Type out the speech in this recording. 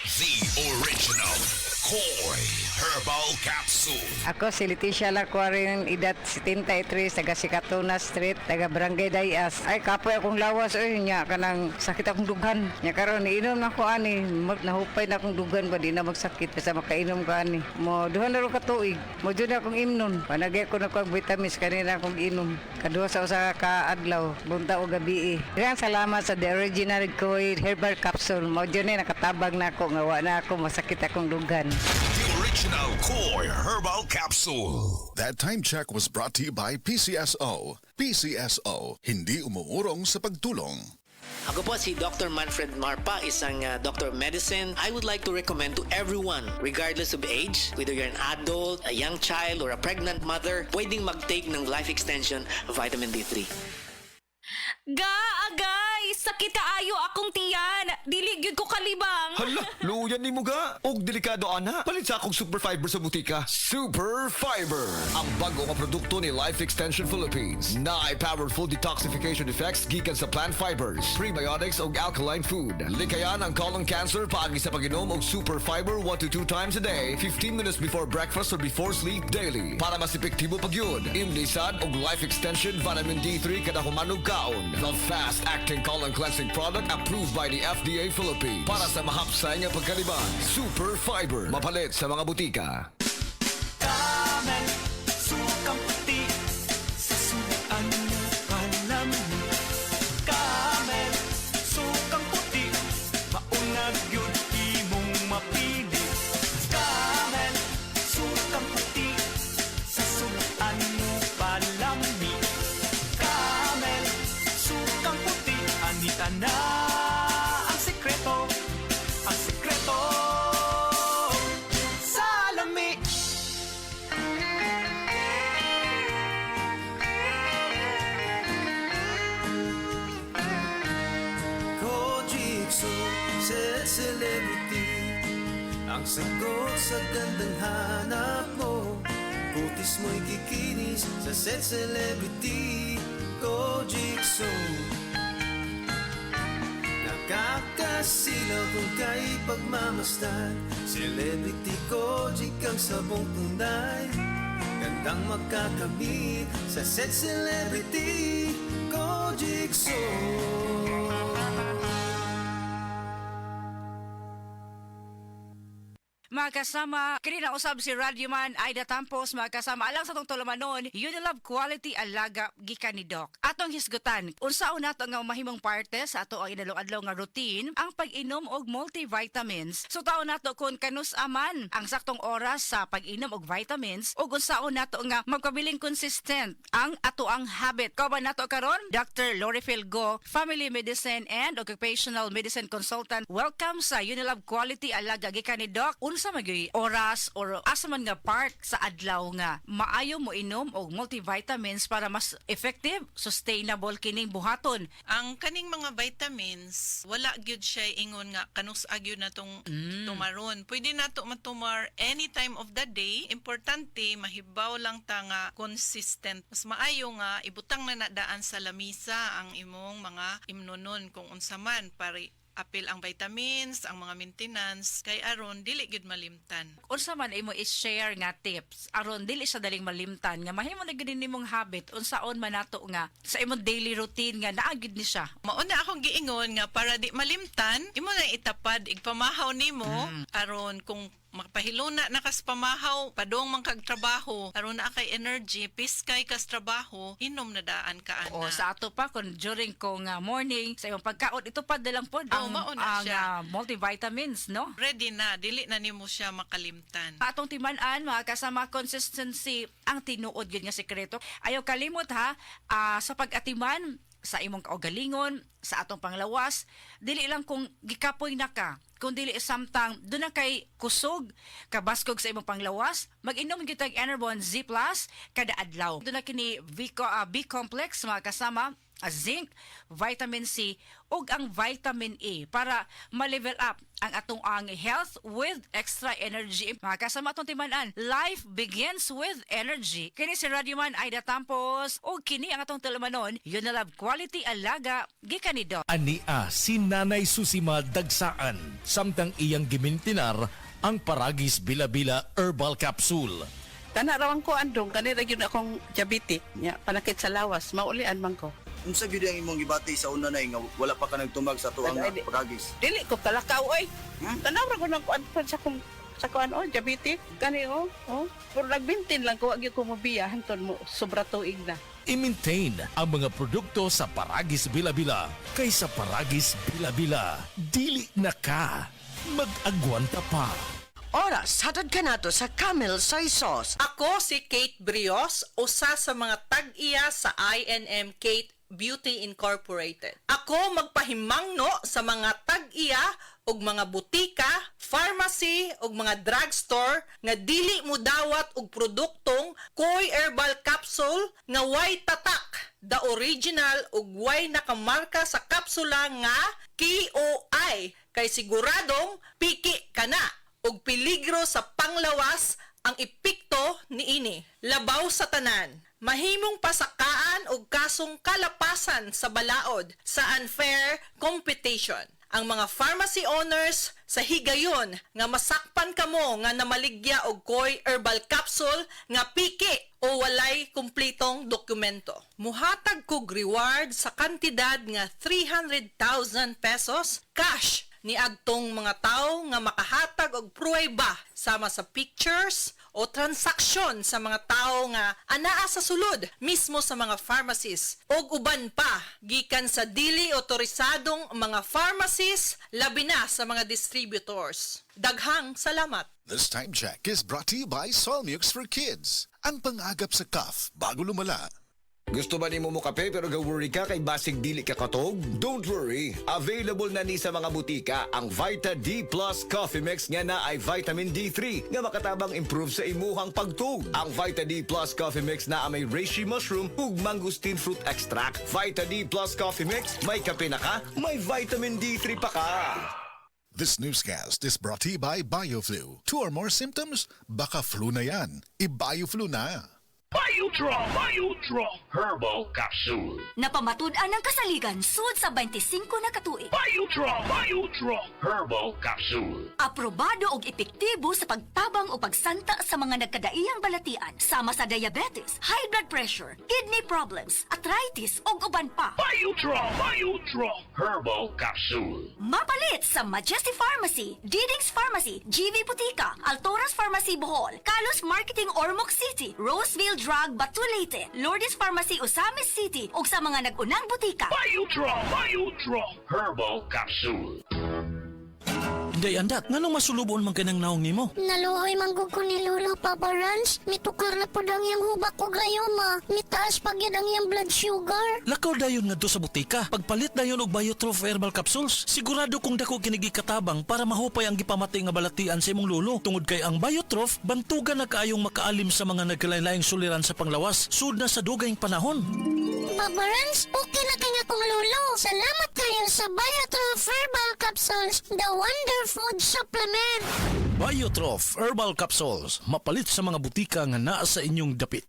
The original Koi Herbal Capsule. Ako si Leticia Lacuarin, edad 73, taga Sikatuna Street, taga Barangay Dayas. Ay, kapoy akong lawas, nya kanang sakit akong dughan. Nya karon iinom na ko ani, nahupay na akong dughan ba di na magsakit basta makainom ko ani. Mo duha na ro ka tuig, mo jud akong imnon. Panagay ko na ko vitamins kanina akong inom. Kaduha sa usa ka adlaw, bunta o gabi. Daghang salamat sa The Original Koi Herbal Capsule. Mo jud ni nakatabag na ako nga wa na ako masakit akong dughan. The original Koi Herbal Capsule. That time check was brought to you by PCSO. PCSO, hindi umuurong sa pagtulong. Ako po si Dr. Manfred Marpa, isang doctor of medicine. I would like to recommend to everyone, regardless of age, whether you're an adult, a young child, or a pregnant mother, pwedeng mag-take ng Life Extension Vitamin D3. Agay! Sakit kaayo akong tiyan! Dili gyud ko kalibang! Hala, luyan ni mo ga. Og delikado ana. Palit sa akong Super Fiber sa butika. Super Fiber, ang bago nga produkto ni Life Extension Philippines. Na ay powerful detoxification effects gikan sa plant fibers, prebiotics og alkaline food. Likayan ang colon cancer paagi sa pag-inom og Super Fiber 1 to 2 times a day, 15 minutes before breakfast or before sleep daily. Para mas epektibo pagyud, imlisan og Life Extension Vitamin D3 kada humanog kaon. The fast-acting colon cleansing product approved by the FDA Philippines. Para sa mahapsay nga pagkalibang, Super Fiber. Mapalit sa mga butika. Camel, sukang puti, sa suan mo palamig. Camel, sukang puti, maunag yun imong mapili. Camel, sukang puti, sa suan mo palamig. Camel, sukang puti, anita na ang sekreto, ang sekreto sa lami. Kojikso, celebrity, ang sagot sa gandang hanap mo. Kutis mo'y kikinis sa celebrity. Kojikso, nakakasilaw kung kay pagmamasdan. Celebrity Kojik ang sabong tunay, gandang magkakamit sa celebrity Kojikso. Mga kasama, kanina usab si Radyoman Aida Tampos, mga kasama, alang sa itong tulumanon, Unilove Quality Alaga gikan ni Doc. Atong hisgutan, unsaon nato nga mahimong parte sa ato ang inalong-adlaw nga routine, ang pag-inom og multivitamins. So taon nato kung kanus aman ang saktong oras sa pag-inom og vitamins, ug unsaon nato nga magpabiling consistent ang ato ang habit. Kauban nato karon, Dr. Lorifil Go, Family Medicine and Occupational Medicine Consultant. Welcome sa Unilove Quality Alaga gikan ni Doc. Unsa magyoy oras or asa man nga part sa adlaw nga maayo mo inom og multivitamins para mas effective, sustainable kining buhaton? Ang kaning mga vitamins, wala gyud siya ingon nga kanus agyud na tong tumaron. Pwede nato matumar any time of the day. Importante mahibaw lang ta nga consistent. Mas maayo nga ibutang na nadaan sa lamisa ang imong mga imnonon kung unsa man para apil ang vitamins, ang mga maintenance, kay aron dili gyud malimtan. Unsa man imo i-share nga tips aron dili siya daling malimtan nga mahimo na gid nimong habit unsaon man nato nga sa imong daily routine nga naa gyud ni siya? Mao na akong giingon nga para di malimtan, imo na itapad igpamahaw nimo aron kung makapahiluna na kas pamahaw, padong man kag trabaho, aron na kay energy, piskay kas trabaho, inom na daan ka ana. O sa ato pa kung during kong morning sa imong pagkaon, ito pa dalang pod ang mauna siya. Multivitamins, no? Ready na, dili na nimo siya makalimtan. Atong timan-an, mga kasama, consistency ang tinuod yun nga sekreto. Ayaw kalimot ha, sa pag-atiman, sa imong kaugalingon, sa atong panglawas, dili lang kung gikapoy na ka, kung dili samtang doon na kay kusog, kabaskog sa imong panglawas, mag-inom gyud tag Enerbon Z+ kada adlaw. Doon na kini B-complex, mga kasama, zinc, vitamin C, ug ang vitamin E para ma-level up ang atong ang health with extra energy. Mga kasama atong timanan, life begins with energy. Kini si Radyoman Aida Tampos ug kini ang atong tulumanon, yun na love quality alaga gikan ni Doc. Ania si Nanay Susima Dagsaan, samtang iyang gimintinar ang Paragis Bila-Bila Herbal Capsule. Kana rawan ko andong, kanira yun akong diabetic. Nya, panakit sa lawas, maulian man ko. Unsa gyud ang imong gibati sa una na nga wala pa ka nagtumag sa tuang Ay, di- pagagis? Dili ko kalakaw, oy. Tanaw ra ko ng kuan sa kuan, oh, diabetic. Kani, oh. Pero nagbintin lang ko, agi ko mabiya, hangtod mo, sobra tuig na. I-maintain ang mga produkto sa Paragis Bila-Bila. Kaysa Paragis Bila-Bila, dili na ka. Mag-agwanta pa. Oras, hatod ka nato sa Camel Soy Sauce. Ako si Kate Brios, usa sa mga tag-iya sa INM Kate Beauty Incorporated. Ako magpahimangno sa mga tag-iya og mga butika, pharmacy ug mga drugstore nga dili mo dawat og produktong Koy Herbal Capsule nga way tatak, the original ug way nakamarka sa kapsula nga KOI kay siguradong piki kana ug peligro sa panglawas ang epekto niini. Labaw sa tanan. Mahimong pasakaan og kasong kalapasan sa balaod sa unfair competition. Ang mga pharmacy owners sa higayon nga masakpan kamo nga namaligya og Koy Herbal Capsule nga piki o walay kumpletong dokumento. Muhatag kog reward sa kantidad nga 300,000 pesos cash ni adtong mga tao nga makahatag og pruweba sama sa pictures o transaksyon sa mga tao nga anaa sa sulod mismo sa mga pharmacies og uban pa gikan sa dili otorisadong mga pharmacies labi na sa mga distributors. Daghang salamat. This time check is brought to you by Solmux for Kids. Ang pang-agap sa cough bago lumala. Gusto ba nimo mo kape pero ga-worry ka kay basig dili ka katog? Don't worry, available na ni sa mga butika ang Vita D Plus Coffee Mix nga na ay vitamin D3 nga makatabang improve sa imuhang pagtug. Ang Vita D Plus Coffee Mix na may reishi mushroom ug mangosteen fruit extract. Vita D Plus Coffee Mix, may kape na ka, may vitamin D3 pa ka. This newscast is brought to you by BioFlu. 2 or more symptoms? Baka flu na yan. I-BioFlu na. Biodraw Herbal Capsule. Napamatud-an ang kasaligan sud sa 25 na katuig. Biodraw Herbal Capsule. Aprobado og epektibo sa pagtabang o pagsanta sa mga nagkadaiyang balatian sama sa diabetes, high blood pressure, kidney problems, arthritis ug uban pa. Biodraw Herbal Capsule. Mapalit sa Majesty Pharmacy, Diding's Pharmacy, GV Butika, Altoras Pharmacy Bohol, Kalos Marketing Ormoc City, Roseville Drug Batulete, Lourdes Pharmacy Osamis City ug sa mga nag-unang butika. Biodraw Herbal Capsule. Day andat, nganong masulubon man kanang naong nimo? Naluhoy manggug ko ni Lolo, Papa Rans. Mitukar na po ang iyang hubak ko gayoma. Mitaas pag yan ang iyang blood sugar. Lakaw dayon nga do sa butika. Pagpalit dayon og Biotrof Herbal Capsules. Sigurado kung dako kinigi katabang para mahupay ang gipamati nga balatian sa imong lolo. Tungod kay ang Biotrof, bantugan na kaayong makaalim sa mga nagkalain-laing suliran sa panglawas. Sud na sa dugayng panahon. Papa Rans, okay na kanya kong Lolo. Salamat kayo sa Biotrof Herbal Capsules, the Wonder Food Supplement. Biotrof Herbal Capsules. Mapalit sa mga butika nga naa sa inyong dapit.